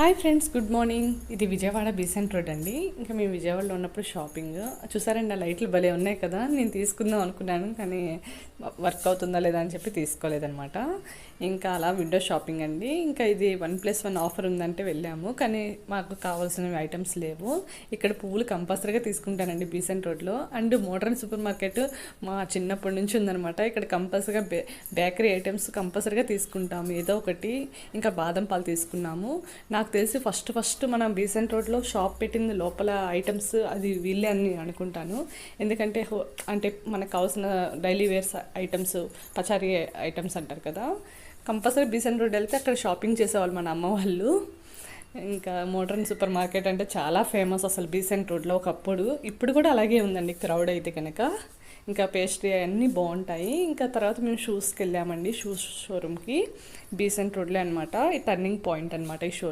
Hi friends, good morning. ఇది Vijayawada Besant road అండి. ఇంకా మేము విజయవాడలో ఉన్నప్పుడు షాపింగ్ చూసారండి. ఆ లైట్లు భలే ఉన్నాయి కదా. నేను తీసుకుందాం అనుకున్నాను, కానీ వర్క్ అవుతుందా లేదా అని చెప్పి తీసుకోలేదనమాట. ఇంకా అలా విండో షాపింగ్ అండి. ఇంకా ఇది 1+1 ఆఫర్ ఉందంటే వెళ్ళాము, కానీ మాకు కావాల్సిన ఐటమ్స్ లేవు. ఇక్కడ పువ్వులు కంపల్సరీగా తీసుకుంటానండి బీసెంట్ రోడ్లో. అండ్ మోడర్న్ సూపర్ మార్కెట్ మా చిన్నప్పటి నుంచి ఉందనమాట. ఇక్కడ కంపల్సరీగా బేకరీ ఐటమ్స్ కంపల్సరీగా తీసుకుంటాము ఏదో ఒకటి. ఇంకా బాదం పాలు తీసుకున్నాము. నాకు తెలిసి ఫస్ట్ మనం బీసెంట్ రోడ్లో షాప్ పెట్టింది లోపల ఐటమ్స్ అది వీళ్ళే అని అనుకుంటాను. ఎందుకంటే అంటే మనకు కావాల్సిన డైలీ వేర్స్ ఐటమ్స్, పచారీ ఐటమ్స్ అంటారు కదా. కంపల్సరీ బీసెంట్ రోడ్ వెళ్తే అక్కడ షాపింగ్ చేసేవాళ్ళు మన అమ్మ వాళ్ళు. ఇంకా మోడర్న్ సూపర్ మార్కెట్ అంటే చాలా ఫేమస్ అసలు బీసెంట్ రోడ్లో ఒకప్పుడు. ఇప్పుడు కూడా అలాగే ఉందండి క్రౌడ్ అయితే కనుక. ఇంకా పేస్ట్రీ అన్నీ బాగుంటాయి. ఇంకా తర్వాత మేము షూస్కి వెళ్ళామండి, షూస్ షోరూమ్కి. బీసెంట్ రోడ్లే అనమాట, ఈ టర్నింగ్ పాయింట్ అనమాట ఈ షోరూమ్.